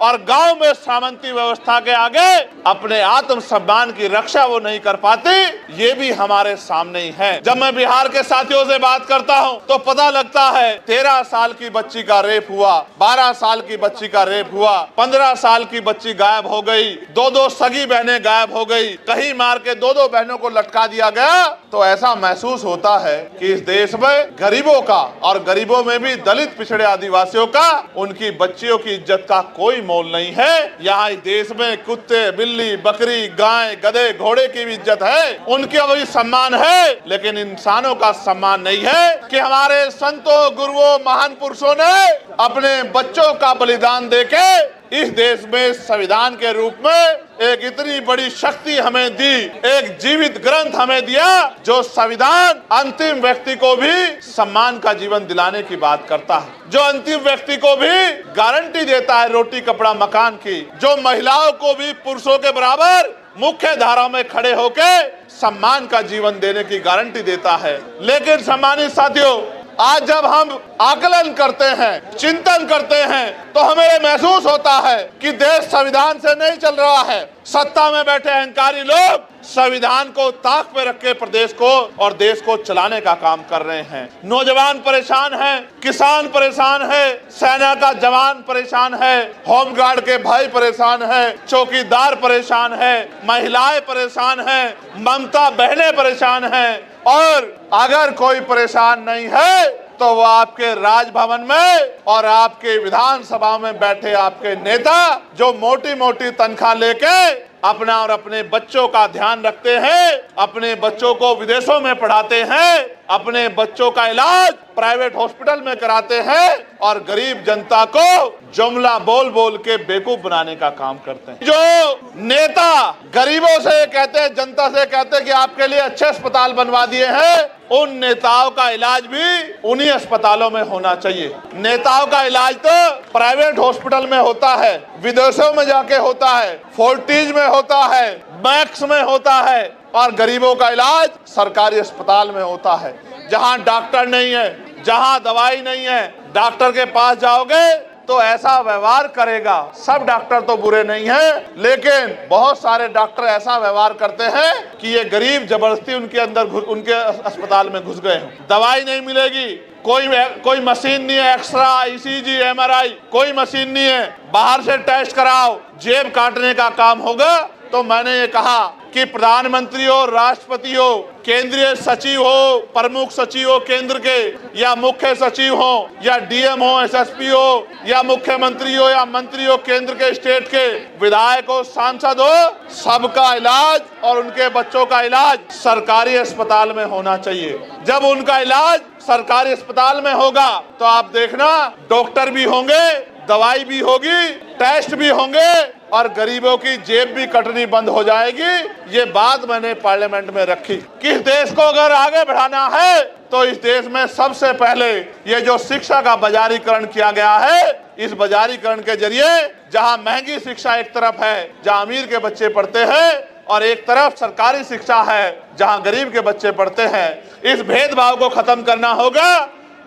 और गांव में सामंती व्यवस्था के आगे अपने आत्म सम्मान की रक्षा वो नहीं कर पाती, ये भी हमारे सामने ही है। जब मैं बिहार के साथियों से बात करता हूँ तो पता लगता है 13 साल की बच्ची का रेप हुआ, 12 साल की बच्ची का रेप हुआ, 15 साल की बच्ची गायब हो गई, 2 सगी बहनें गायब हो गई, कहीं मार के 2 बहनों को लटका दिया गया। तो ऐसा महसूस होता है कि इस देश में गरीबों का, और गरीबों में भी दलित पिछड़े आदिवासियों का, उनकी बच्चियों की इज्जत का कोई मोल नहीं है। यहाँ इस देश में कुत्ते, बिल्ली, बकरी, गाय, गधे, घोड़े की भी इज्जत है, उनके भी सम्मान है, लेकिन इंसानों का सम्मान नहीं है। कि हमारे संतों, गुरुओं, महान पुरुषों ने अपने बच्चों का बलिदान देके इस देश में संविधान के रूप में एक इतनी बड़ी शक्ति हमें दी, एक जीवित ग्रंथ हमें दिया, जो संविधान अंतिम व्यक्ति को भी सम्मान का जीवन दिलाने की बात करता है, जो अंतिम व्यक्ति को भी गारंटी देता है रोटी, कपड़ा, मकान की, जो महिलाओं को भी पुरुषों के बराबर मुख्य धारा में खड़े होके सम्मान का जीवन देने की गारंटी देता है। लेकिन सम्मानित साथियों, आज जब हम आकलन करते हैं, चिंतन करते हैं, तो हमें महसूस होता है कि देश संविधान से नहीं चल रहा है। सत्ता में बैठे अहंकारी लोग संविधान को ताक पे रख के प्रदेश को और देश को चलाने का काम कर रहे हैं। नौजवान परेशान हैं, किसान परेशान है, सेना का जवान परेशान है, होमगार्ड के भाई परेशान है, चौकीदार परेशान है, महिलाएं परेशान है, ममता बहनें परेशान है। और अगर कोई परेशान नहीं है तो वो आपके राजभवन में और आपके विधानसभा में बैठे आपके नेता, जो मोटी मोटी तनख्वाह लेके अपना और अपने बच्चों का ध्यान रखते हैं, अपने बच्चों को विदेशों में पढ़ाते हैं, अपने बच्चों का इलाज प्राइवेट हॉस्पिटल में कराते हैं, और गरीब जनता को जुमला बोल बोल के बेवकूफ बनाने का काम करते हैं। जो नेता गरीबों से कहते हैं, जनता से कहते हैं कि आपके लिए अच्छे अस्पताल बनवा दिए हैं, उन नेताओं का इलाज भी उन्हीं अस्पतालों में होना चाहिए। नेताओं का इलाज तो प्राइवेट हॉस्पिटल में होता है, विदेशों में जाके होता है, फोर्टिज में होता है, मैक्स में होता है, और गरीबों का इलाज सरकारी अस्पताल में होता है, जहां डॉक्टर नहीं है, जहां दवाई नहीं है। डॉक्टर के पास जाओगे तो ऐसा व्यवहार करेगा। सब डॉक्टर तो बुरे नहीं हैं, लेकिन बहुत सारे डॉक्टर ऐसा व्यवहार करते हैं कि ये गरीब जबरदस्ती उनके अंदर उनके अस्पताल में घुस गए हैं। दवाई नहीं मिलेगी, कोई मशीन नहीं है, एक्सरा, ईसीजी, एमआरआई, कोई मशीन नहीं है, बाहर से टेस्ट कराओ, जेब काटने का काम होगा। तो मैंने ये कहा कि प्रधानमंत्री हो, राष्ट्रपति हो, केंद्रीय सचिव हो, प्रमुख सचिव हो केंद्र के, या मुख्य सचिव हो, या डीएम हो, एसएसपी हो, या मुख्यमंत्री हो, या मंत्री हो केंद्र के, स्टेट के, विधायक हो, सांसद हो, सबका इलाज और उनके बच्चों का इलाज सरकारी अस्पताल में होना चाहिए। जब उनका इलाज सरकारी अस्पताल में होगा तो आप देखना, डॉक्टर भी होंगे, दवाई भी होगी, टेस्ट भी होंगे, और गरीबों की जेब भी कटनी बंद हो जाएगी। ये बात मैंने पार्लियामेंट में रखी कि इस देश को अगर आगे बढ़ाना है तो इस देश में सबसे पहले ये जो शिक्षा का बाजारीकरण किया गया है, इस बाजारीकरण के जरिए जहां महंगी शिक्षा एक तरफ है, जहां अमीर के बच्चे पढ़ते हैं, और एक तरफ सरकारी शिक्षा है जहां गरीब के बच्चे पढ़ते हैं, इस भेदभाव को खत्म करना होगा।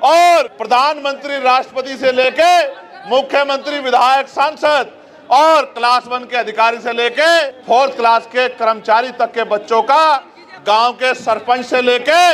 और प्रधानमंत्री, राष्ट्रपति से लेके मुख्यमंत्री, विधायक, सांसद, और क्लास 1 के अधिकारी से लेके 4th क्लास के कर्मचारी तक के बच्चों का, गांव के सरपंच से लेके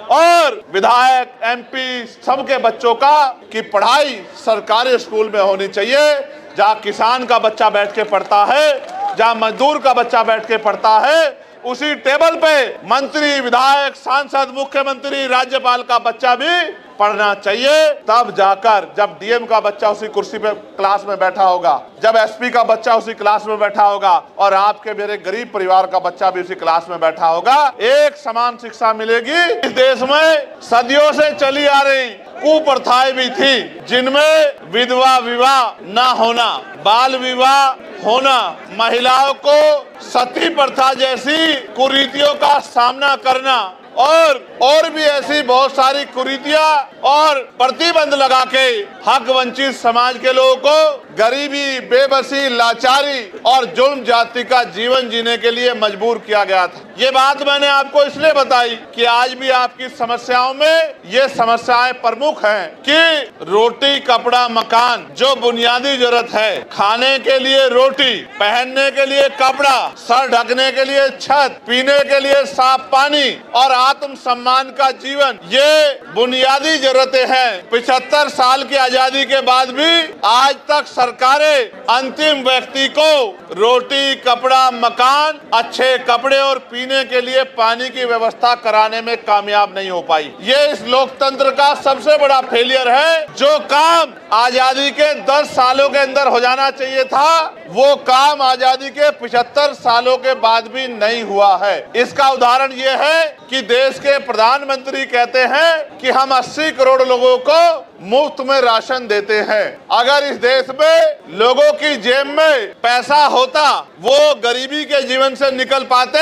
और विधायक, एमपी, सबके बच्चों का की पढ़ाई सरकारी स्कूल में होनी चाहिए, जहां किसान का बच्चा बैठ के पढ़ता है, जहां मजदूर का बच्चा बैठ के पढ़ता है, उसी टेबल पे मंत्री, विधायक, सांसद, मुख्यमंत्री, राज्यपाल का बच्चा भी पढ़ना चाहिए। तब जाकर जब डीएम का बच्चा उसी कुर्सी पे क्लास में बैठा होगा, जब एसपी का बच्चा उसी क्लास में बैठा होगा, और आपके मेरे गरीब परिवार का बच्चा भी उसी क्लास में बैठा होगा, एक समान शिक्षा मिलेगी। इस देश में सदियों से चली आ रही कुप्रथाएं भी थी, जिनमें विधवा विवाह न होना, बाल विवाह होना, महिलाओं को सती प्रथा जैसी कुरीतियों का सामना करना, और भी ऐसी बहुत सारी कुरीतियां और प्रतिबंध लगा के हक वंचित समाज के लोगों को गरीबी, बेबसी, लाचारी और जुल्म जाति का जीवन जीने के लिए मजबूर किया गया था। ये बात मैंने आपको इसलिए बताई कि आज भी आपकी समस्याओं में ये समस्याएं प्रमुख हैं कि रोटी, कपड़ा, मकान जो बुनियादी जरूरत है, खाने के लिए रोटी, पहनने के लिए कपड़ा, सर ढकने के लिए छत, पीने के लिए साफ पानी और आत्म सम्मान का जीवन, ये बुनियादी जरूरतें हैं। 75 साल की आजादी के बाद भी आज तक सरकारें अंतिम व्यक्ति को रोटी, कपड़ा, मकान, अच्छे कपड़े और पीने के लिए पानी की व्यवस्था कराने में कामयाब नहीं हो पाई। ये इस लोकतंत्र का सबसे बड़ा फेलियर है। जो काम आजादी के 10 सालों के अंदर हो जाना चाहिए था, वो काम आजादी के 75 सालों के बाद भी नहीं हुआ है। इसका उदाहरण ये है कि देश के प्रधानमंत्री कहते हैं कि हम 80 करोड़ लोगों को मुफ्त में राशन देते हैं। अगर इस देश में लोगों की जेब में पैसा होता, वो गरीबी के जीवन से निकल पाते,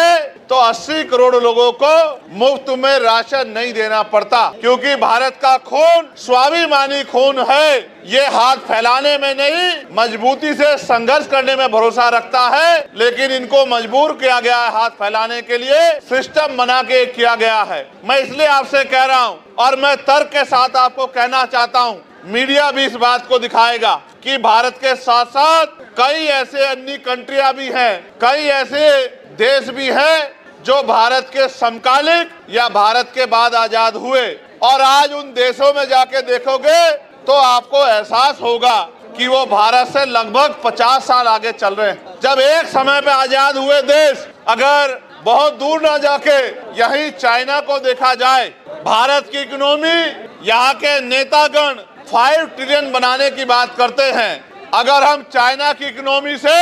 तो 80 करोड़ लोगों को मुफ्त में राशन नहीं देना पड़ता। क्योंकि भारत का खून स्वाभिमानी खून है। ये हाथ फैलाने में नहीं, मजबूती से संघर्ष करने में भरोसा रखता है। लेकिन इनको मजबूर किया गया है हाथ फैलाने के लिए, सिस्टम बना के किया गया है। मैं इसलिए आपसे कह रहा हूँ और मैं तर्क के साथ आपको कहना चाहता हूँ, मीडिया भी इस बात को दिखाएगा कि भारत के साथ साथ कई ऐसे अन्य कंट्रियां भी हैं, कई ऐसे देश भी हैं जो भारत के समकालिक या भारत के बाद आजाद हुए। और आज उन देशों में जाके देखोगे तो आपको एहसास होगा कि वो भारत से लगभग 50 साल आगे चल रहे हैं। जब एक समय पे आजाद हुए देश, अगर बहुत दूर ना जाके यही चाइना को देखा जाए, भारत की इकोनॉमी, यहाँ के नेतागण 5 ट्रिलियन बनाने की बात करते हैं। अगर हम चाइना की इकोनॉमी से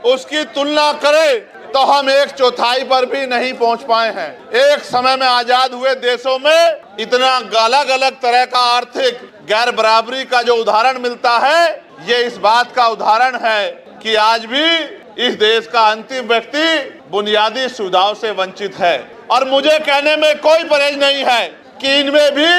उसकी तुलना करें तो हम 1/4 पर भी नहीं पहुंच पाए हैं। एक समय में आजाद हुए देशों में इतना अलग अलग तरह का आर्थिक गैर बराबरी का जो उदाहरण मिलता है, ये इस बात का उदाहरण है कि आज भी इस देश का अंतिम व्यक्ति बुनियादी सुविधाओं से वंचित है। और मुझे कहने में कोई परहेज नहीं है कि इनमें भी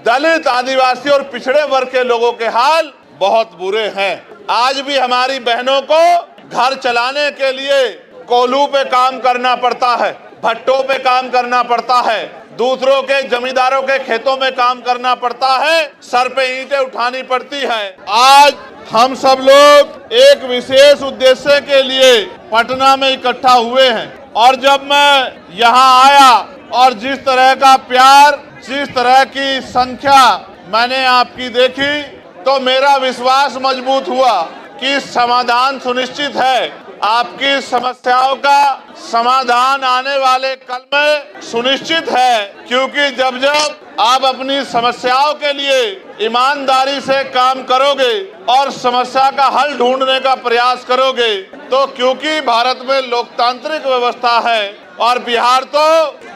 दलित, आदिवासी और पिछड़े वर्ग के लोगों के हाल बहुत बुरे हैं। आज भी हमारी बहनों को घर चलाने के लिए कोल्हू पे काम करना पड़ता है, भट्टों पे काम करना पड़ता है, दूसरों के जमींदारों के खेतों में काम करना पड़ता है, सर पे ईंटें उठानी पड़ती है। आज हम सब लोग एक विशेष उद्देश्य के लिए पटना में इकट्ठा हुए हैं। और जब मैं यहाँ आया और जिस तरह का प्यार, जिस तरह की संख्या मैंने आपकी देखी, तो मेरा विश्वास मजबूत हुआ कि समाधान सुनिश्चित है। आपकी समस्याओं का समाधान आने वाले कल में सुनिश्चित है। क्योंकि जब जब आप अपनी समस्याओं के लिए ईमानदारी से काम करोगे और समस्या का हल ढूंढने का प्रयास करोगे, तो क्योंकि भारत में लोकतांत्रिक व्यवस्था है और बिहार तो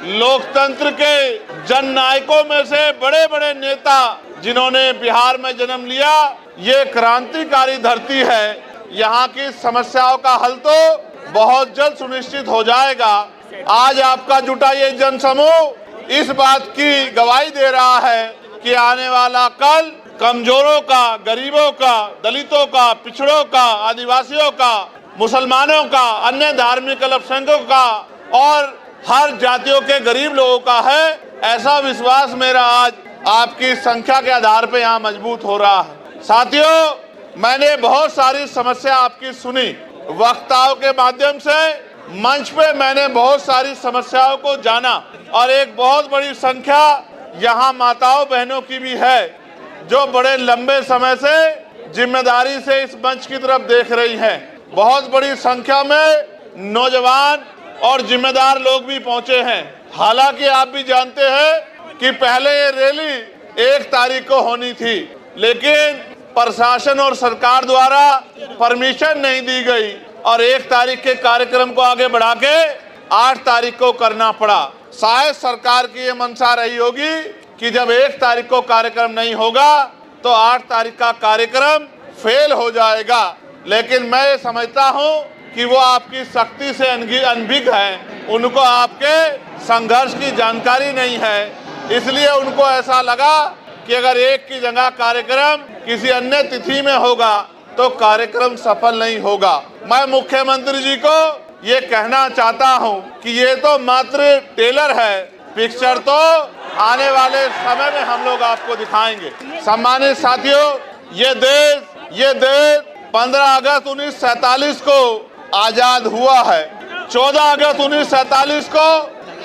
लोकतंत्र के जननायकों में से बड़े बड़े नेता जिन्होंने बिहार में जन्म लिया, ये क्रांतिकारी धरती है। यहाँ की समस्याओं का हल तो बहुत जल्द सुनिश्चित हो जाएगा। आज आपका जुटा ये जनसमूह इस बात की गवाही दे रहा है कि आने वाला कल कमजोरों का, गरीबों का, दलितों का, पिछड़ों का, आदिवासियों का, मुसलमानों का, अन्य धार्मिक अल्पसंख्यकों का और हर जातियों के गरीब लोगों का है। ऐसा विश्वास मेरा आज आपकी संख्या के आधार पर यहाँ मजबूत हो रहा है। साथियों, मैंने बहुत सारी समस्या आपकी सुनी, वक्ताओं के माध्यम से मंच पे मैंने बहुत सारी समस्याओं को जाना और एक बहुत बड़ी संख्या यहाँ माताओं बहनों की भी है जो बड़े लंबे समय से जिम्मेदारी से इस मंच की तरफ देख रही हैं। बहुत बड़ी संख्या में नौजवान और जिम्मेदार लोग भी पहुंचे हैं। हालांकि आप भी जानते हैं कि पहले ये रैली 1 तारीख को होनी थी, लेकिन प्रशासन और सरकार द्वारा परमिशन नहीं दी गई और 1 तारीख के कार्यक्रम को आगे बढ़ा के 8 तारीख को करना पड़ा। शायद सरकार की ये मंशा रही होगी कि जब 1 तारीख को कार्यक्रम नहीं होगा तो 8 तारीख का कार्यक्रम फेल हो जाएगा। लेकिन मैं समझता हूँ कि वो आपकी शक्ति से अनभिज्ञ हैं, उनको आपके संघर्ष की जानकारी नहीं है, इसलिए उनको ऐसा लगा कि अगर एक की जगह कार्यक्रम किसी अन्य तिथि में होगा तो कार्यक्रम सफल नहीं होगा। मैं मुख्यमंत्री जी को ये कहना चाहता हूँ कि ये तो मात्र टेलर है, पिक्चर तो आने वाले समय में हम लोग आपको दिखाएंगे। सम्मानित साथियों, ये देश 15 अगस्त 1947 को आजाद हुआ है। 14 अगस्त 1947 को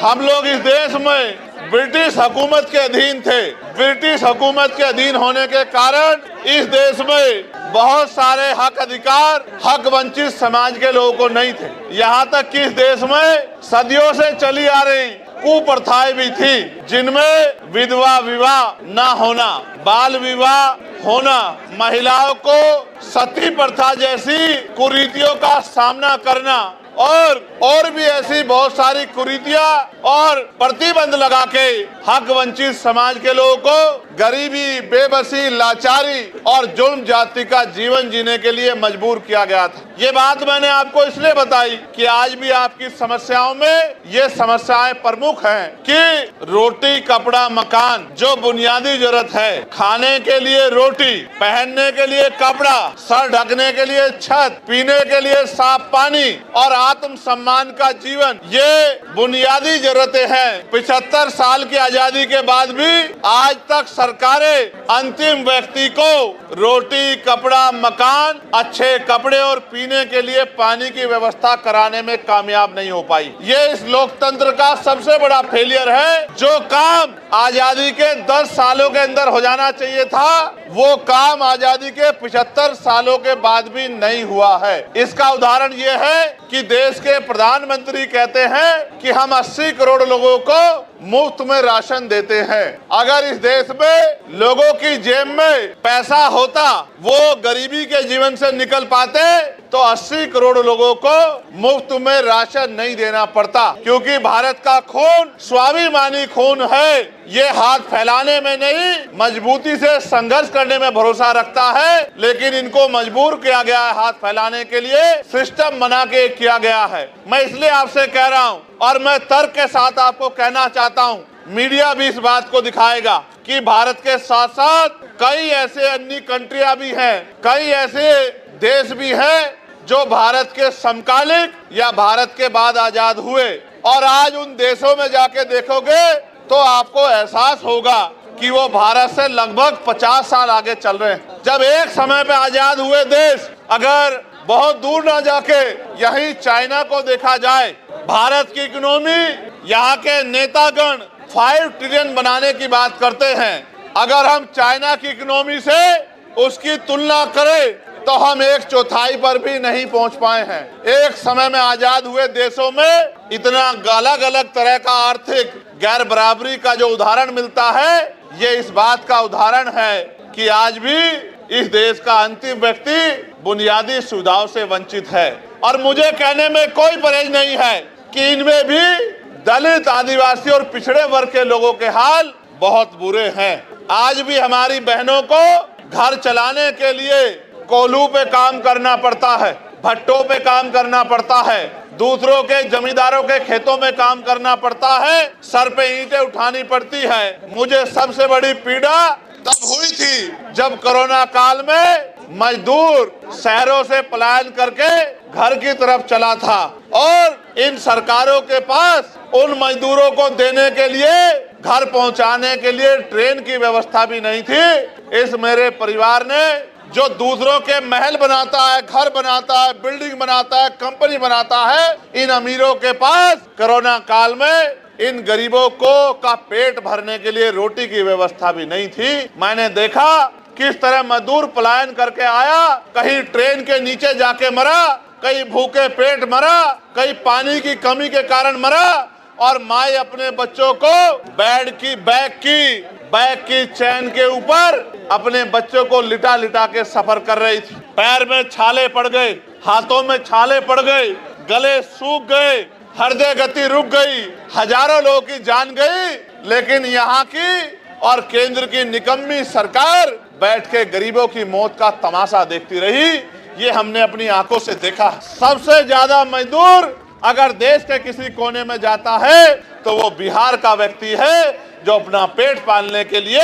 हम लोग इस देश में ब्रिटिश हुकूमत के अधीन थे। ब्रिटिश हुकूमत के अधीन होने के कारण इस देश में बहुत सारे हक अधिकार हक वंचित समाज के लोगों को नहीं थे। यहाँ तक कि इस देश में सदियों से चली आ रही कुप्रथाएं भी थी, जिनमें विधवा विवाह न होना, बाल विवाह होना, महिलाओं को सती प्रथा जैसी कुरीतियों का सामना करना और भी ऐसी बहुत सारी कुरीतियां और प्रतिबंध लगा के हक वंचित समाज के लोगों को गरीबी, बेबसी, लाचारी और जुल्म जाति का जीवन जीने के लिए मजबूर किया गया था। ये बात मैंने आपको इसलिए बताई कि आज भी आपकी समस्याओं में ये समस्याएं प्रमुख हैं कि रोटी, कपड़ा, मकान जो बुनियादी जरूरत है, खाने के लिए रोटी, पहनने के लिए कपड़ा, सर ढकने के लिए छत, पीने के लिए साफ पानी और आत्म सम्मान का जीवन, ये बुनियादी जरूरतें हैं। 75 साल की आजादी के बाद भी आज तक सरकारें अंतिम व्यक्ति को रोटी, कपड़ा, मकान, अच्छे कपड़े और पीने के लिए पानी की व्यवस्था कराने में कामयाब नहीं हो पाई। ये इस लोकतंत्र का सबसे बड़ा फेलियर है। जो काम आजादी के 10 सालों के अंदर हो जाना चाहिए था, वो काम आजादी के 75 सालों के बाद भी नहीं हुआ है। इसका उदाहरण ये है कि देश के प्रधानमंत्री कहते हैं कि हम 80 करोड़ लोगों को मुफ्त में राशन देते हैं। अगर इस देश में लोगों की जेब में पैसा होता, वो गरीबी के जीवन से निकल पाते, तो 80 करोड़ लोगों को मुफ्त में राशन नहीं देना पड़ता। क्योंकि भारत का खून स्वाभिमानी खून है। ये हाथ फैलाने में नहीं, मजबूती से संघर्ष करने में भरोसा रखता है, लेकिन इनको मजबूर किया गया है हाथ फैलाने के लिए, सिस्टम बना के किया गया है। मैं इसलिए आपसे कह रहा हूँ और मैं तर्क के साथ आपको कहना चाहता हूँ, मीडिया भी इस बात को दिखाएगा कि भारत के साथ साथ कई ऐसे अन्य कंट्रियां भी हैं, कई ऐसे देश भी हैं जो भारत के समकालिक या भारत के बाद आजाद हुए, और आज उन देशों में जाके देखोगे तो आपको एहसास होगा कि वो भारत से लगभग 50 साल आगे चल रहे हैं। जब एक समय पे आजाद हुए देश, अगर बहुत दूर ना जाके यहीं चाइना को देखा जाए, भारत की इकोनॉमी, यहाँ के नेतागण 5 ट्रिलियन बनाने की बात करते हैं। अगर हम चाइना की इकोनॉमी से उसकी तुलना करें तो हम 1/4 पर भी नहीं पहुंच पाए हैं। एक समय में आजाद हुए देशों में इतना अलग अलग तरह का आर्थिक गैर बराबरी का जो उदाहरण मिलता है, ये इस बात का उदाहरण है कि आज भी इस देश का अंतिम व्यक्ति बुनियादी सुविधाओं से वंचित है। और मुझे कहने में कोई परहेज नहीं है कि इनमें भी दलित, आदिवासी और पिछड़े वर्ग के लोगों के हाल बहुत बुरे हैं। आज भी हमारी बहनों को घर चलाने के लिए कोल्हू पे काम करना पड़ता है, भट्टों पे काम करना पड़ता है, दूसरों के जमींदारों के खेतों में काम करना पड़ता है, सर पे ईंटें उठानी पड़ती है। मुझे सबसे बड़ी पीड़ा तब हुई थी जब कोरोना काल में मजदूर शहरों से पलायन करके घर की तरफ चला था और इन सरकारों के पास उन मजदूरों को देने के लिए, घर पहुंचाने के लिए ट्रेन की व्यवस्था भी नहीं थी। इस मेरे परिवार ने जो दूसरों के महल बनाता है, घर बनाता है, बिल्डिंग बनाता है, कंपनी बनाता है, इन अमीरों के पास कोरोना काल में इन गरीबों को का पेट भरने के लिए रोटी की व्यवस्था भी नहीं थी। मैंने देखा किस तरह मजदूर पलायन करके आया, कहीं ट्रेन के नीचे जाके मरा, कहीं भूखे पेट मरा, कहीं पानी की कमी के कारण मरा, और माँ अपने बच्चों को बैग की चैन के ऊपर अपने बच्चों को लिटा लिटा के सफर कर रही थी। पैर में छाले पड़ गए, हाथों में छाले पड़ गए, गले सूख गए, हृदय गति रुक गई, हजारों लोगों की जान गई। लेकिन यहाँ की और केंद्र की निकम्मी सरकार बैठ के गरीबों की मौत का तमाशा देखती रही। ये हमने अपनी आंखों से देखा। सबसे ज्यादा मजदूर अगर देश के किसी कोने में जाता है तो वो बिहार का व्यक्ति है, जो अपना पेट पालने के लिए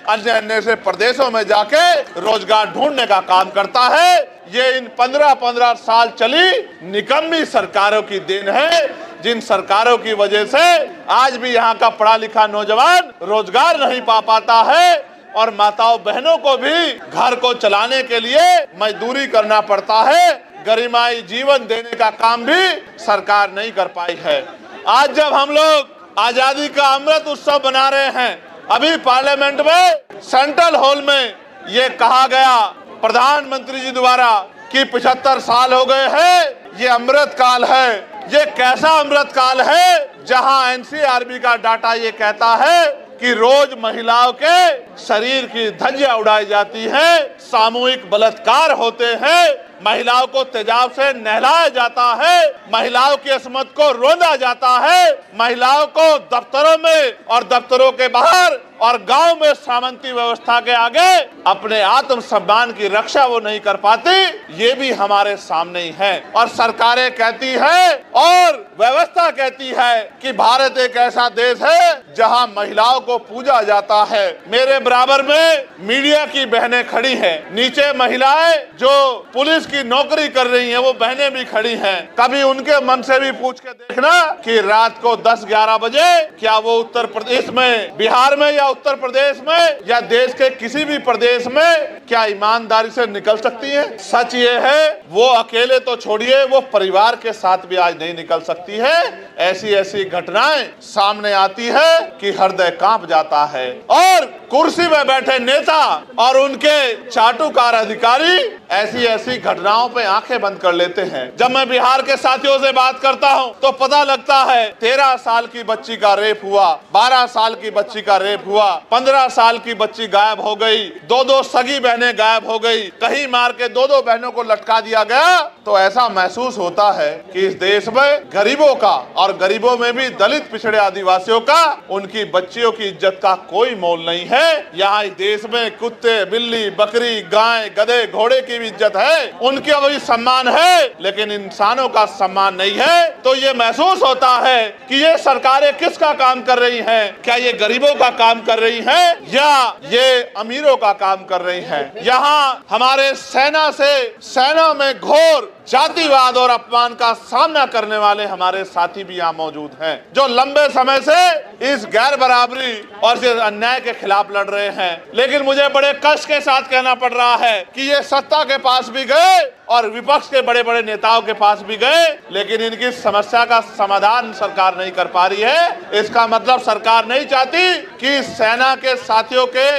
अन्य अन्य से प्रदेशों में जाके रोजगार ढूंढने का काम करता है। ये इन 15-15 साल चली निकम्मी सरकारों की देन है, जिन सरकारों की वजह से आज भी यहाँ का पढ़ा लिखा नौजवान रोजगार नहीं पा पाता है और माताओं बहनों को भी घर को चलाने के लिए मजदूरी करना पड़ता है। गरिमाई जीवन देने का काम भी सरकार नहीं कर पाई है। आज जब हम लोग आजादी का अमृत उत्सव बना रहे हैं, अभी पार्लियामेंट में सेंट्रल हॉल में ये कहा गया प्रधानमंत्री जी द्वारा कि 75 साल हो गए हैं, ये अमृत काल है। ये कैसा अमृत काल है जहां एनसीआरबी का डाटा ये कहता है कि रोज महिलाओं के शरीर की धज्जियां उड़ाई जाती है, सामूहिक बलात्कार होते हैं, महिलाओं को तेजाब से नहलाया जाता है, महिलाओं की अस्मत को रोंदा जाता है, महिलाओं को दफ्तरों में और दफ्तरों के बाहर और गांव में सामंती व्यवस्था के आगे अपने आत्म सम्मान की रक्षा वो नहीं कर पाती। ये भी हमारे सामने ही है। और सरकारें कहती है और व्यवस्था कहती है कि भारत एक ऐसा देश है जहां महिलाओं को पूजा जाता है। मेरे बराबर में मीडिया की बहनें खड़ी हैं, नीचे महिलाएं जो पुलिस की नौकरी कर रही हैं वो बहनें भी खड़ी हैं। कभी उनके मन से भी पूछ के देखना कि रात को 10-11 बजे क्या वो उत्तर प्रदेश में, बिहार में या उत्तर प्रदेश में या देश के किसी भी प्रदेश में क्या ईमानदारी से निकल सकती है? सच ये है वो अकेले तो छोड़िए, वो परिवार के साथ भी आज नहीं निकल सकती है। ऐसी ऐसी घटनाएं सामने आती है कि हृदय कांप जाता है। और कुर्सी में बैठे नेता और उनके चाटुकार अधिकारी ऐसी ऐसी घटनाओं पे आंखें बंद कर लेते हैं। जब मैं बिहार के साथियों से बात करता हूं तो पता लगता है 13 साल की बच्ची का रेप हुआ, 12 साल की बच्ची का रेप हुआ, 15 साल की बच्ची गायब हो गई, 2-2 सगी बहनें गायब हो गई, कहीं मार के 2-2 बहनों को लटका दिया गया। तो ऐसा महसूस होता है कि इस देश में गरीबों का, और गरीबों में भी दलित पिछड़े आदिवासियों का, उनकी बच्चियों की इज्जत का कोई मोल नहीं है। यहाँ इस देश में कुत्ते, बिल्ली, बकरी, गाय, गधे, घोड़े की भी इज्जत है, उनकी भी सम्मान है, लेकिन इंसानों का सम्मान नहीं है। तो ये महसूस होता है कि ये सरकारें किसका काम कर रही हैं? क्या ये गरीबों का काम कर रही हैं या ये अमीरों का काम कर रही हैं? यहाँ हमारे सेना में घोर जातिवाद और अपमान का सामना करने वाले हमारे साथी भी यहाँ मौजूद हैं, जो लंबे समय से इस गैर बराबरी और इस अन्याय के खिलाफ लड़ रहे हैं। लेकिन मुझे बड़े कष्ट के साथ कहना पड़ रहा है कि ये सत्ता के पास भी गए और विपक्ष के बड़े बड़े नेताओं के पास भी गए, लेकिन इनकी समस्या का समाधान सरकार नहीं कर पा रही है। इसका मतलब सरकार नहीं चाहती कि सेना के साथियों के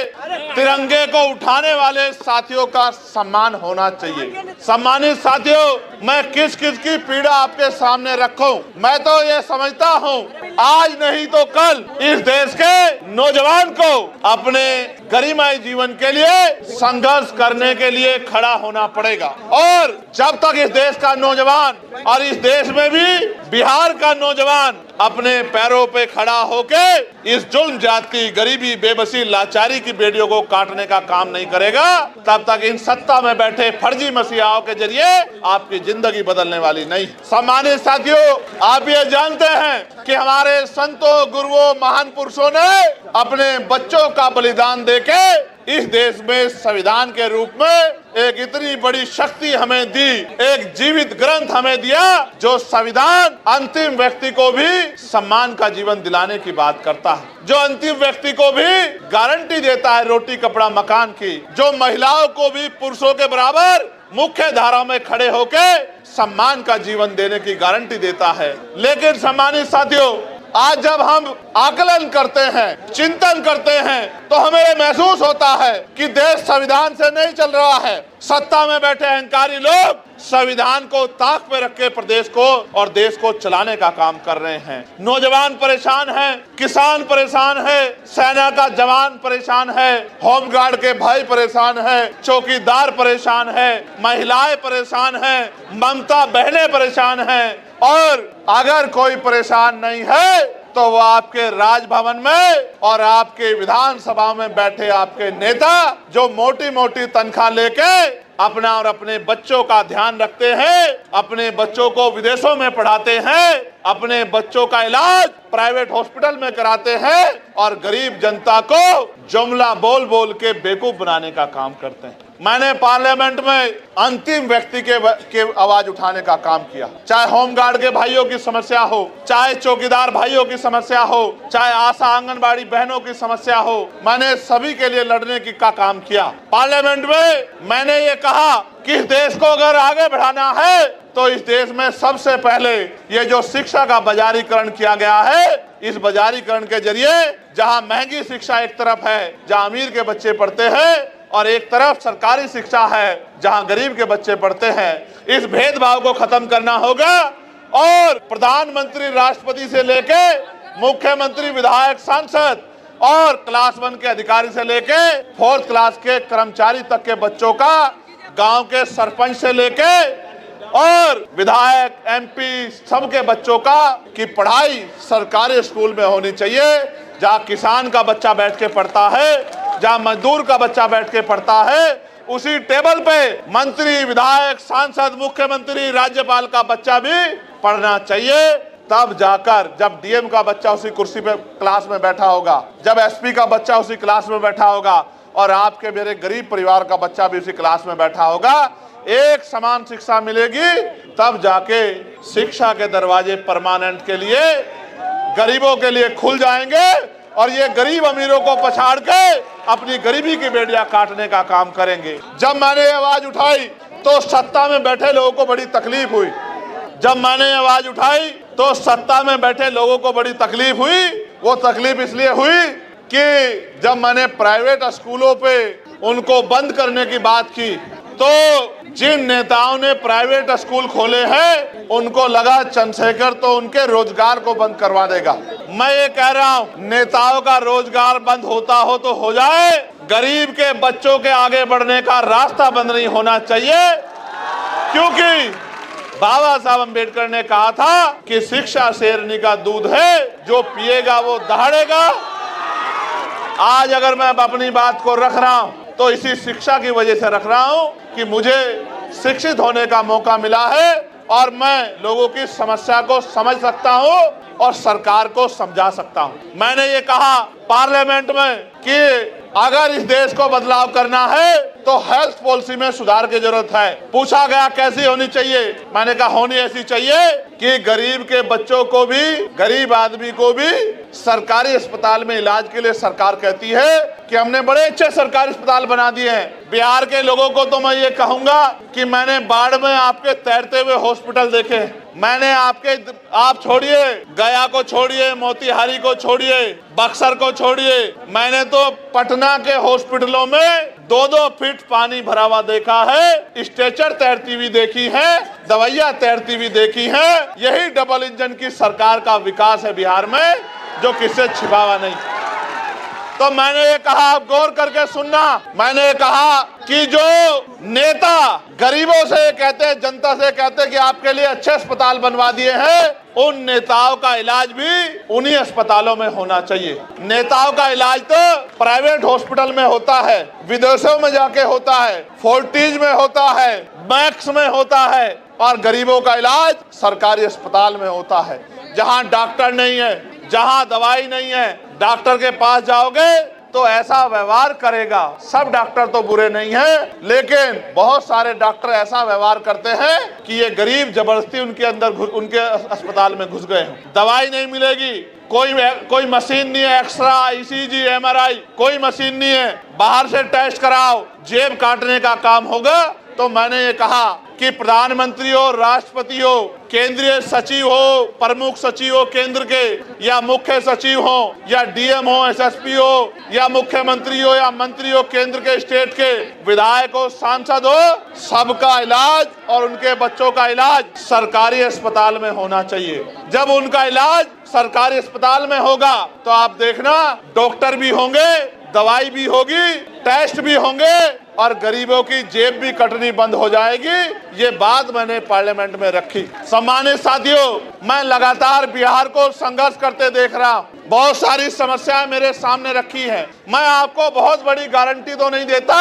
तिरंगे को उठाने वाले साथियों का सम्मान होना चाहिए। सम्मानित साथियों, मैं किस किस की पीड़ा आपके सामने रखूं? मैं तो ये समझता हूं आज नहीं तो कल इस देश के नौजवान को अपने गरिमाई जीवन के लिए संघर्ष करने के लिए खड़ा होना पड़ेगा। और जब तक इस देश का नौजवान और इस देश में भी बिहार का नौजवान अपने पैरों पे खड़ा होके इस जुल्म जाति, गरीबी, बेबसी, लाचारी की बेड़ियों को काटने का काम नहीं करेगा, तब तक इन सत्ता में बैठे फर्जी मसीहाओं के जरिए आपकी जिंदगी बदलने वाली नहीं। सम्मानित साथियों, आप ये जानते हैं कि हमारे संतों, गुरुओं, महान पुरुषों ने अपने बच्चों का बलिदान देके इस देश में संविधान के रूप में एक इतनी बड़ी शक्ति हमें दी, एक जीवित ग्रंथ हमें दिया, जो संविधान अंतिम व्यक्ति को भी सम्मान का जीवन दिलाने की बात करता है, जो अंतिम व्यक्ति को भी गारंटी देता है रोटी, कपड़ा, मकान की, जो महिलाओं को भी पुरुषों के बराबर मुख्य धारा में खड़े होके सम्मान का जीवन देने की गारंटी देता है। लेकिन सम्मानित साथियों, आज जब हम आकलन करते हैं, चिंतन करते हैं, तो हमें ये महसूस होता है कि देश संविधान से नहीं चल रहा है। सत्ता में बैठे अहंकारी लोग संविधान को ताक पे रख के प्रदेश को और देश को चलाने का काम कर रहे हैं। नौजवान परेशान हैं, किसान परेशान है, सेना का जवान परेशान है, होमगार्ड के भाई परेशान है, चौकीदार परेशान है, महिलाएं परेशान है, ममता बहनें परेशान हैं। और अगर कोई परेशान नहीं है तो वो आपके राजभवन में और आपके विधानसभा में बैठे आपके नेता, जो मोटी मोटी तनख्वाह लेके अपना और अपने बच्चों का ध्यान रखते हैं, अपने बच्चों को विदेशों में पढ़ाते हैं, अपने बच्चों का इलाज प्राइवेट हॉस्पिटल में कराते हैं और गरीब जनता को जुमला बोल बोल के बेवकूफ बनाने का काम करते हैं। मैंने पार्लियामेंट में अंतिम व्यक्ति के आवाज उठाने का काम किया, चाहे होमगार्ड के भाइयों की समस्या हो, चाहे चौकीदार भाइयों की समस्या हो, चाहे आशा आंगनबाड़ी बहनों की समस्या हो, मैंने सभी के लिए लड़ने का काम किया। पार्लियामेंट में मैंने ये कहा कि इस देश को अगर आगे बढ़ाना है तो इस देश में सबसे पहले ये जो शिक्षा का बाजारीकरण किया गया है, इस बाजारीकरण के जरिए जहां महंगी शिक्षा एक तरफ है जहां अमीर के बच्चे पढ़ते हैं और एक तरफ सरकारी शिक्षा है जहां गरीब के बच्चे पढ़ते हैं, इस भेदभाव को खत्म करना होगा और प्रधानमंत्री राष्ट्रपति से लेके मुख्यमंत्री विधायक सांसद और क्लास 1 के अधिकारी से लेके 4th क्लास के कर्मचारी तक के बच्चों का, गांव के सरपंच से लेके और विधायक MP सबके बच्चों का की पढ़ाई सरकारी स्कूल में होनी चाहिए, जहां किसान का बच्चा बैठ के पढ़ता है, जहां मजदूर का बच्चा बैठ के पढ़ता है, उसी टेबल पे मंत्री, विधायक, सांसद, मुख्यमंत्री, राज्यपाल का बच्चा भी पढ़ना चाहिए। तब जाकर जब DM का बच्चा उसी कुर्सी पे क्लास में बैठा होगा, जब SP का बच्चा उसी क्लास में बैठा होगा और आपके मेरे गरीब परिवार का बच्चा भी उसी क्लास में बैठा होगा, एक समान शिक्षा मिलेगी, तब जाके शिक्षा के दरवाजे परमानेंट के लिए गरीबों के लिए खुल जाएंगे और ये गरीब अमीरों को पछाड़ के अपनी गरीबी की बेड़ियां काटने का काम करेंगे। जब मैंने आवाज उठाई तो सत्ता में बैठे लोगों को बड़ी तकलीफ हुई। जब मैंने आवाज उठाई तो सत्ता में बैठे लोगों को बड़ी तकलीफ हुई। वो तकलीफ इसलिए हुई कि जब मैंने प्राइवेट स्कूलों पे उनको बंद करने की बात की तो जिन नेताओं ने प्राइवेट स्कूल खोले हैं उनको लगा चंद्रशेखर तो उनके रोजगार को बंद करवा देगा। मैं ये कह रहा हूँ, नेताओं का रोजगार बंद होता हो तो हो जाए, गरीब के बच्चों के आगे बढ़ने का रास्ता बंद नहीं होना चाहिए, क्योंकि बाबा साहब अम्बेडकर ने कहा था कि शिक्षा शेरनी का दूध है, जो पिएगा वो दहाड़ेगा। आज अगर मैं अपनी बात को रख रहा हूँ तो इसी शिक्षा की वजह से रख रहा हूँ कि मुझे शिक्षित होने का मौका मिला है और मैं लोगों की समस्या को समझ सकता हूँ और सरकार को समझा सकता हूँ। मैंने ये कहा पार्लियामेंट में कि अगर इस देश को बदलाव करना है तो हेल्थ पॉलिसी में सुधार की जरूरत है। पूछा गया कैसी होनी चाहिए, मैंने कहा होनी ऐसी चाहिए कि गरीब के बच्चों को भी, गरीब आदमी को भी सरकारी अस्पताल में इलाज के लिए सरकार कहती है कि हमने बड़े अच्छे सरकारी अस्पताल बना दिए हैं। बिहार के लोगों को तो मैं ये कहूंगा कि मैंने बाढ़ में आपके तैरते हुए हॉस्पिटल देखे, मैंने आप छोड़िए गया को छोड़िए, मोतिहारी को छोड़िए, बक्सर को छोड़िए, मैंने तो पटना के हॉस्पिटलों में 2-2 फीट पानी भरा हुआ देखा है, स्ट्रेचर तैरती हुई देखी है, दवाइयां तैरती हुई देखी है। यही डबल इंजन की सरकार का विकास है बिहार में, जो किससे छिपा हुआ नहीं। तो मैंने ये कहा, आप गौर करके सुनना, मैंने ये कहा कि जो नेता गरीबों से कहते हैं, जनता से कहते हैं कि आपके लिए अच्छे अस्पताल बनवा दिए हैं, उन नेताओं का इलाज भी उन्हीं अस्पतालों में होना चाहिए। नेताओं का इलाज तो प्राइवेट हॉस्पिटल में होता है, विदेशों में जाके होता है, फोर्टिज में होता है, मैक्स में होता है, और गरीबों का इलाज सरकारी अस्पताल में होता है, जहां डॉक्टर नहीं है, जहां दवाई नहीं है। डॉक्टर के पास जाओगे तो ऐसा व्यवहार करेगा। सब डॉक्टर तो बुरे नहीं हैं, लेकिन बहुत सारे डॉक्टर ऐसा व्यवहार करते हैं कि ये गरीब जबरदस्ती उनके अस्पताल में घुस गए हैं। दवाई नहीं मिलेगी, कोई मशीन नहीं है, एक्सरा, ECG, MRI, कोई मशीन नहीं है, बाहर से टेस्ट कराओ, जेब काटने का काम होगा। तो मैंने ये कहा कि प्रधानमंत्री हो, राष्ट्रपति हो, केंद्रीय सचिव हो, प्रमुख सचिव हो केंद्र के, या मुख्य सचिव हो, या DM हो, SSP हो, या मुख्यमंत्री हो, या मंत्री हो केंद्र के, स्टेट के, विधायक हो, सांसद हो, सबका इलाज और उनके बच्चों का इलाज सरकारी अस्पताल में होना चाहिए। जब उनका इलाज सरकारी अस्पताल में होगा तो आप देखना, डॉक्टर भी होंगे, दवाई भी होगी, टेस्ट भी होंगे और गरीबों की जेब भी कटनी बंद हो जाएगी। ये बात मैंने पार्लियामेंट में रखी। सम्मानित साथियों, मैं लगातार बिहार को संघर्ष करते देख रहा हूँ। बहुत सारी समस्याएं मेरे सामने रखी हैं। मैं आपको बहुत बड़ी गारंटी तो नहीं देता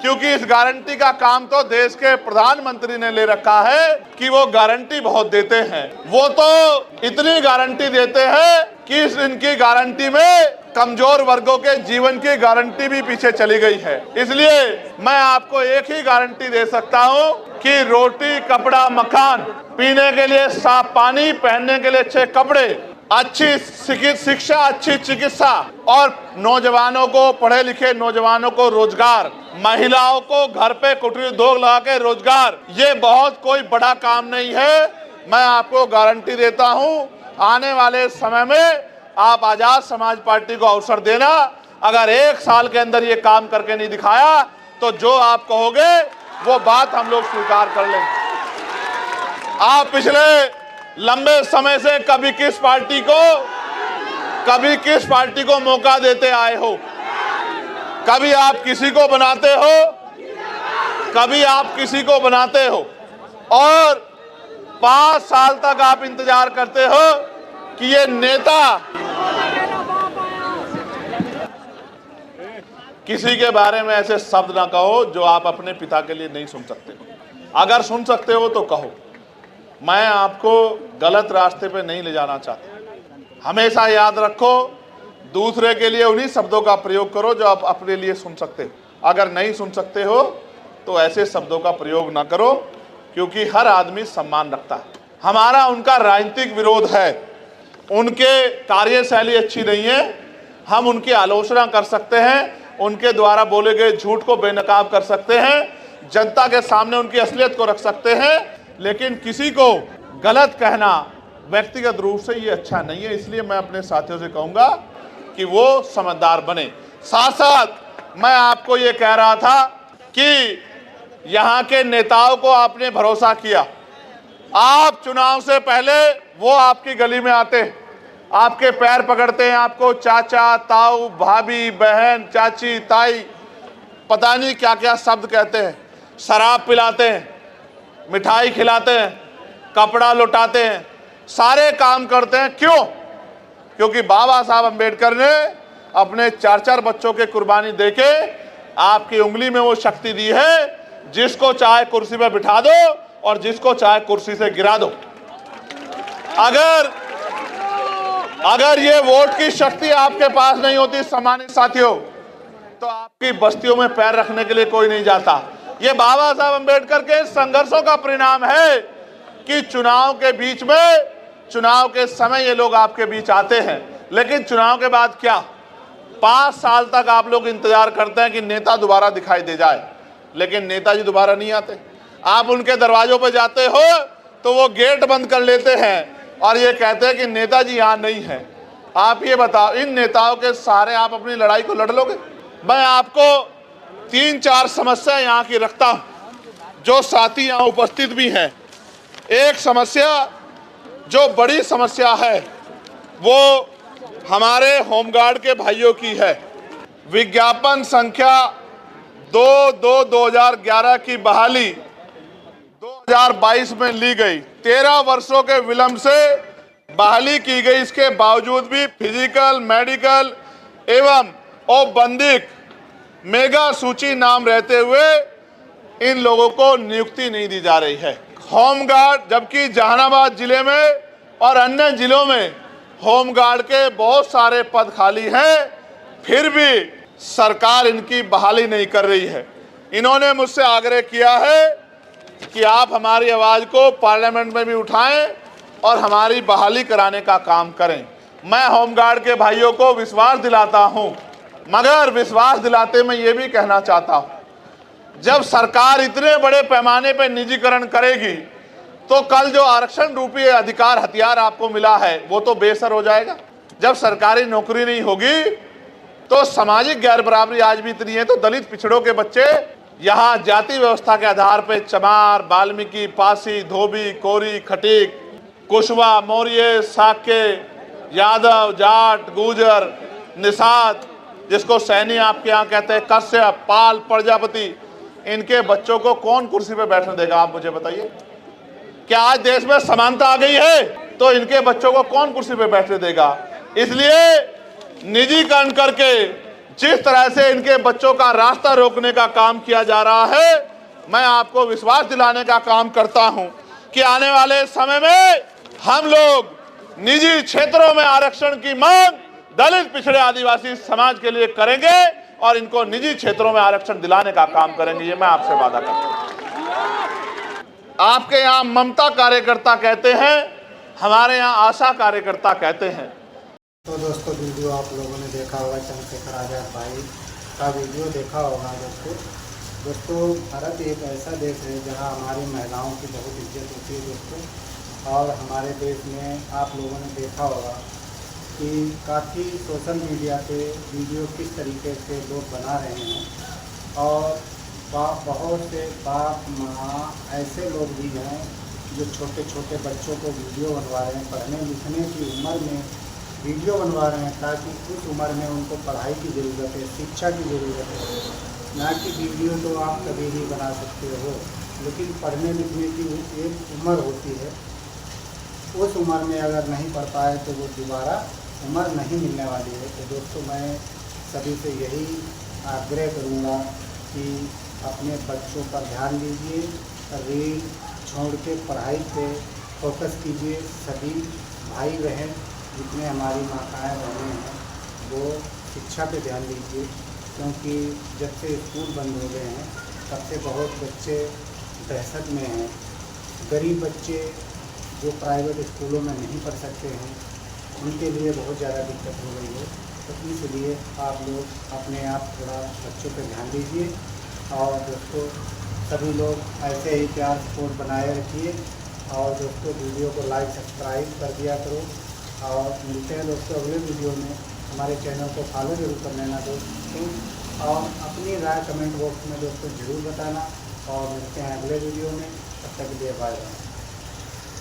क्योंकि इस गारंटी का काम तो देश के प्रधानमंत्री ने ले रखा है कि वो गारंटी बहुत देते हैं। वो तो इतनी गारंटी देते हैं कि इनकी गारंटी में कमजोर वर्गों के जीवन की गारंटी भी पीछे चली गई है। इसलिए मैं आपको एक ही गारंटी दे सकता हूं कि रोटी, कपड़ा, मकान, पीने के लिए साफ पानी, पहनने के लिए अच्छे कपड़े, अच्छी शिक्षा, अच्छी चिकित्सा और नौजवानों को, पढ़े लिखे नौजवानों को रोजगार, महिलाओं को घर पे कुटीर उद्योग लगा के रोजगार, ये बहुत कोई बड़ा काम नहीं है। मैं आपको गारंटी देता हूं, आने वाले समय में आप आजाद समाज पार्टी को अवसर देना। अगर 1 साल के अंदर ये काम करके नहीं दिखाया तो जो आप कहोगे वो बात हम लोग स्वीकार कर लेंगे। आप पिछले लंबे समय से कभी किस पार्टी को मौका देते आए हो? कभी आप किसी को बनाते हो, और 5 साल तक आप इंतजार करते हो कि ये नेता किसी के बारे में ऐसे शब्द ना कहो जो आप अपने पिता के लिए नहीं सुन सकते हो। अगर सुन सकते हो तो कहो। मैं आपको गलत रास्ते पे नहीं ले जाना चाहता। हमेशा याद रखो, दूसरे के लिए उन्हीं शब्दों का प्रयोग करो जो आप अपने लिए सुन सकते हो। अगर नहीं सुन सकते हो तो ऐसे शब्दों का प्रयोग ना करो, क्योंकि हर आदमी सम्मान रखता है। हमारा उनका राजनीतिक विरोध है, उनके कार्यशैली अच्छी नहीं है। हम उनकी आलोचना कर सकते हैं, उनके द्वारा बोले गए झूठ को बेनकाब कर सकते हैं, जनता के सामने उनकी असलियत को रख सकते हैं, लेकिन किसी को गलत कहना व्यक्तिगत रूप से ये अच्छा नहीं है। इसलिए मैं अपने साथियों से कहूंगा कि वो समझदार बने। साथ साथ मैं आपको ये कह रहा था कि यहाँ के नेताओं को आपने भरोसा किया। आप चुनाव से पहले वो आपकी गली में आते हैं, आपके पैर पकड़ते हैं, आपको चाचा, ताऊ, भाभी, बहन, चाची, ताई, पता नहीं क्या क्या शब्द कहते हैं, शराब पिलाते हैं, मिठाई खिलाते हैं, कपड़ा लौटाते हैं, सारे काम करते हैं। क्यों? क्योंकि बाबा साहब अंबेडकर ने अपने 4-4 बच्चों के कुर्बानी देके आपकी उंगली में वो शक्ति दी है, जिसको चाहे कुर्सी पर बिठा दो और जिसको चाहे कुर्सी से गिरा दो। अगर ये वोट की शक्ति आपके पास नहीं होती सम्मानित साथियों, तो आपकी बस्तियों में पैर रखने के लिए कोई नहीं जाता। ये बाबा साहब अंबेडकर के संघर्षों का परिणाम है कि चुनाव के बीच में, चुनाव के समय ये लोग आपके बीच आते हैं, लेकिन चुनाव के बाद क्या? 5 साल तक आप लोग इंतजार करते हैं कि नेता दोबारा दिखाई दे जाए, लेकिन नेताजी दोबारा नहीं आते। आप उनके दरवाजों पर जाते हो तो वो गेट बंद कर लेते हैं और ये कहते हैं कि नेताजी यहाँ नहीं है। आप ये बताओ, इन नेताओं के सारे आप अपनी लड़ाई को लड़ लोगे? मैं आपको 3-4 समस्या यहाँ की रखता हूँ, जो साथी यहाँ उपस्थित भी हैं। एक समस्या जो बड़ी समस्या है वो हमारे होमगार्ड के भाइयों की है। विज्ञापन संख्या 2/2/2011 की बहाली 2022 में ली गई। 13 वर्षों के विलंब से बहाली की गई। इसके बावजूद भी फिजिकल, मेडिकल एवं औपबंधिक मेगा सूची नाम रहते हुए इन लोगों को नियुक्ति नहीं दी जा रही है। होमगार्ड, जबकि जहानाबाद जिले में और अन्य जिलों में होमगार्ड के बहुत सारे पद खाली हैं, फिर भी सरकार इनकी बहाली नहीं कर रही है। इन्होंने मुझसे आग्रह किया है कि आप हमारी आवाज़ को पार्लियामेंट में भी उठाएं और हमारी बहाली कराने का काम करें। मैं होमगार्ड के भाइयों को विश्वास दिलाता हूं, मगर विश्वास दिलाते मैं ये भी कहना चाहता हूं, जब सरकार इतने बड़े पैमाने पर निजीकरण करेगी तो कल जो आरक्षण रूपी अधिकार हथियार आपको मिला है वो तो बेअसर हो जाएगा। जब सरकारी नौकरी नहीं होगी तो सामाजिक गैर बराबरी आज भी इतनी है, तो दलित पिछड़ों के बच्चे यहाँ जाति व्यवस्था के आधार पर चमार, वाल्मीकि, पासी, धोबी, कोरी, खटीक, कुशवा, मौर्य, साक्य, यादव, जाट, गुर्जर, निषाद, जिसको सैनी आपके यहाँ कहते हैं, कश्यप, पाल, प्रजापति, इनके बच्चों को कौन कुर्सी पे बैठने देगा? आप मुझे बताइए। क्या आज देश में समानता आ गई है? तो इनके बच्चों को कौन कुर्सी पे बैठने देगा? इसलिए निजीकरण करके जिस तरह से इनके बच्चों का रास्ता रोकने का काम किया जा रहा है, मैं आपको विश्वास दिलाने का काम करता हूं कि आने वाले समय में हम लोग निजी क्षेत्रों में आरक्षण की मांग दलित पिछड़े आदिवासी समाज के लिए करेंगे और इनको निजी क्षेत्रों में आरक्षण दिलाने का काम करेंगे। ये मैं आपसे वादा करता हूं। आपके यहाँ ममता कार्यकर्ता कहते हैं, हमारे यहाँ आशा कार्यकर्ता कहते हैं। तो दोस्तों, वीडियो आप लोगों ने देखा होगा, चंद्रशेखर आजाद भाई का वीडियो देखा होगा। दोस्तों भारत एक ऐसा देश है जहां हमारी महिलाओं की बहुत इज्जत होती है दोस्तों। और हमारे देश में आप लोगों ने देखा होगा कि काफ़ी सोशल मीडिया पे वीडियो किस तरीके से लोग बना रहे हैं और बहुत से बाप माँ ऐसे लोग भी हैं जो छोटे छोटे बच्चों को वीडियो बनवा रहे हैं, पढ़ने लिखने की उम्र में वीडियो बनवा रहे हैं, ताकि उस उम्र में उनको पढ़ाई की ज़रूरत है, शिक्षा की ज़रूरत है। ना कि वीडियो तो आप कभी भी बना सकते हो, लेकिन पढ़ने लिखने की एक उम्र होती है। उस उम्र में अगर नहीं पढ़ पाए तो वो दोबारा उम्र नहीं मिलने वाली है। तो दोस्तों, मैं सभी से यही आग्रह करूँगा कि अपने बच्चों पर ध्यान दीजिए, रील छोड़ के पढ़ाई पे फोकस कीजिए। सभी भाई बहन जितने हमारी माताएँ बहनें हैं वो शिक्षा पे ध्यान दीजिए, क्योंकि जब से स्कूल बंद हो गए हैं तब से बहुत बच्चे दहशत में हैं। गरीब बच्चे जो प्राइवेट स्कूलों में नहीं पढ़ सकते हैं, उनके लिए बहुत ज़्यादा दिक्कत हो गई है। तो इसलिए आप लोग अपने आप थोड़ा बच्चों पे ध्यान दीजिए। और दोस्तों, सभी लोग ऐसे ही प्यार सपोर्ट बनाए रखिए। और दोस्तों, वीडियो को लाइक सब्सक्राइब कर दिया करो। और मिलते हैं दोस्तों अगले वीडियो में। हमारे चैनल को फॉलो जरूर कर लेना दोस्तों, और अपनी राय कमेंट बॉक्स में दोस्तों ज़रूर बताना। और मिलते हैं अगले वीडियो में, तब तक के लिए बाय बाय।